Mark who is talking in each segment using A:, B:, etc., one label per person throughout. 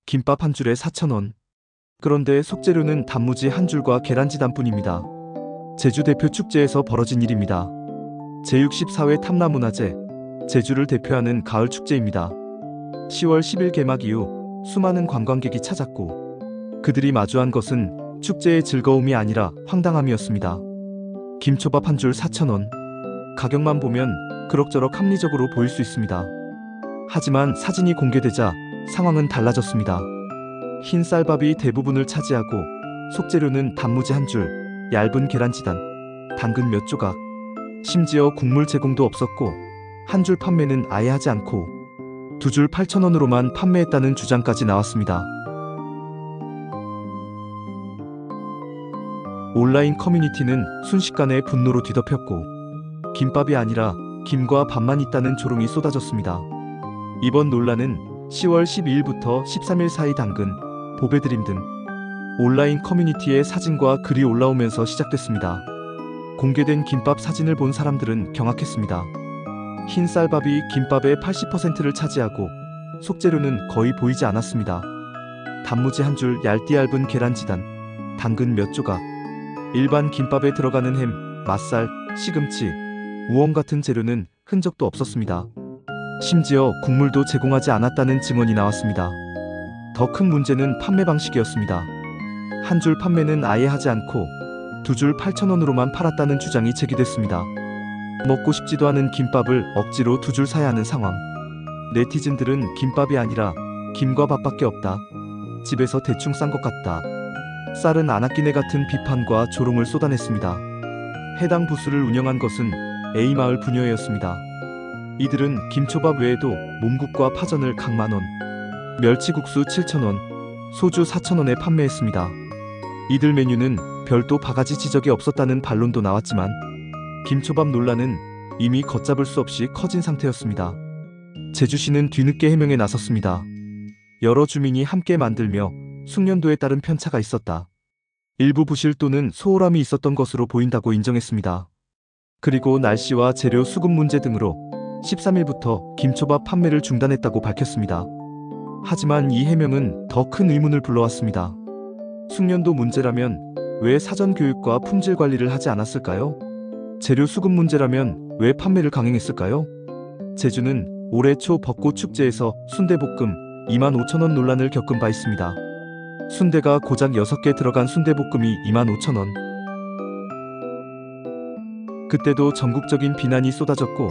A: 김밥 한 줄에 4,000원. 그런데 속재료는 단무지 한 줄과 계란지단뿐입니다. 제주 대표 축제에서 벌어진 일입니다. 제64회 탐라문화제, 제주를 대표하는 가을 축제입니다. 10월 10일 개막 이후 수많은 관광객이 찾았고 그들이 마주한 것은 축제의 즐거움이 아니라 황당함이었습니다. 김초밥 한 줄 4,000원. 가격만 보면 그럭저럭 합리적으로 보일 수 있습니다. 하지만 사진이 공개되자 상황은 달라졌습니다. 흰 쌀밥이 대부분을 차지하고 속재료는 단무지 한 줄, 얇은 계란지단, 당근 몇 조각, 심지어 국물 제공도 없었고 한 줄 판매는 아예 하지 않고 두 줄 8,000원으로만 판매했다는 주장까지 나왔습니다. 온라인 커뮤니티는 순식간에 분노로 뒤덮였고 김밥이 아니라 김과 밥만 있다는 조롱이 쏟아졌습니다. 이번 논란은 10월 12일부터 13일 사이 당근, 보배드림 등 온라인 커뮤니티에 사진과 글이 올라오면서 시작됐습니다. 공개된 김밥 사진을 본 사람들은 경악했습니다. 흰 쌀밥이 김밥의 80%를 차지하고 속재료는 거의 보이지 않았습니다. 단무지 한 줄, 얇디얇은 계란지단, 당근 몇 조각, 일반 김밥에 들어가는 햄, 맛살, 시금치, 우엉 같은 재료는 흔적도 없었습니다. 심지어 국물도 제공하지 않았다는 증언이 나왔습니다. 더 큰 문제는 판매 방식이었습니다. 한 줄 판매는 아예 하지 않고 두 줄 8,000원으로만 팔았다는 주장이 제기됐습니다. 먹고 싶지도 않은 김밥을 억지로 두 줄 사야 하는 상황. 네티즌들은 김밥이 아니라 김과 밥밖에 없다. 집에서 대충 싼 것 같다. 쌀은 안 아끼네 같은 비판과 조롱을 쏟아냈습니다. 해당 부스를 운영한 것은 A마을 부녀회였습니다. 이들은 김초밥 외에도 몽국과 파전을 각 만원, 멸치국수 7,000원, 소주 4,000원에 판매했습니다. 이들 메뉴는 별도 바가지 지적이 없었다는 반론도 나왔지만 김초밥 논란은 이미 걷잡을 수 없이 커진 상태였습니다. 제주시는 뒤늦게 해명에 나섰습니다. 여러 주민이 함께 만들며 숙련도에 따른 편차가 있었다. 일부 부실 또는 소홀함이 있었던 것으로 보인다고 인정했습니다. 그리고 날씨와 재료 수급 문제 등으로 13일부터 김초밥 판매를 중단했다고 밝혔습니다. 하지만 이 해명은 더 큰 의문을 불러왔습니다. 숙련도 문제라면 왜 사전 교육과 품질 관리를 하지 않았을까요? 재료 수급 문제라면 왜 판매를 강행했을까요? 제주는 올해 초 벚꽃 축제에서 순대볶음 25,000원 논란을 겪은 바 있습니다. 순대가 고작 6개 들어간 순대볶음이 25,000원. 그때도 전국적인 비난이 쏟아졌고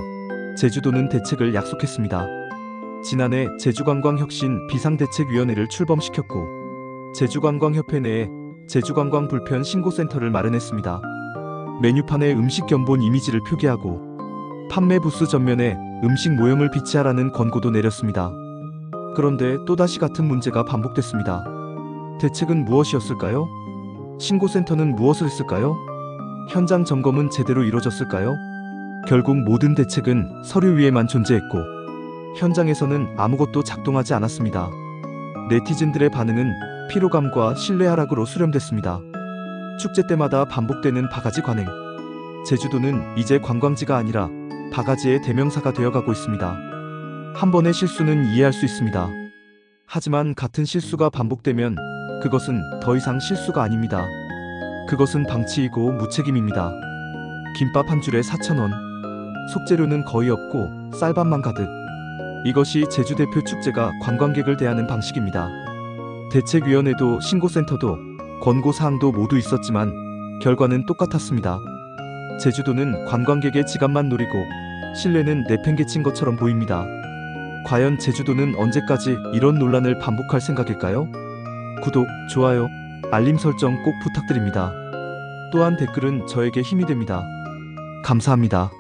A: 제주도는 대책을 약속했습니다. 지난해 제주관광혁신 비상대책위원회를 출범시켰고 제주관광협회 내에 제주관광 불편 신고센터를 마련했습니다. 메뉴판에 음식 견본 이미지를 표기하고 판매 부스 전면에 음식 모형을 비치하라는 권고도 내렸습니다. 그런데 또다시 같은 문제가 반복됐습니다. 대책은 무엇이었을까요? 신고센터는 무엇을 했을까요? 현장 점검은 제대로 이루어졌을까요? 결국 모든 대책은 서류 위에만 존재했고 현장에서는 아무것도 작동하지 않았습니다. 네티즌들의 반응은 피로감과 신뢰 하락으로 수렴됐습니다. 축제 때마다 반복되는 바가지 관행. 제주도는 이제 관광지가 아니라 바가지의 대명사가 되어가고 있습니다. 한 번의 실수는 이해할 수 있습니다. 하지만 같은 실수가 반복되면 그것은 더 이상 실수가 아닙니다. 그것은 방치이고 무책임입니다. 김밥 한 줄에 4,000원. 속재료는 거의 없고 쌀밥만 가득. 이것이 제주 대표 축제가 관광객을 대하는 방식입니다. 대책위원회도 신고센터도 권고사항도 모두 있었지만 결과는 똑같았습니다. 제주도는 관광객의 지갑만 노리고 신뢰는 내팽개친 것처럼 보입니다. 과연 제주도는 언제까지 이런 논란을 반복할 생각일까요? 구독, 좋아요, 알림 설정 꼭 부탁드립니다. 또한 댓글은 저에게 힘이 됩니다. 감사합니다.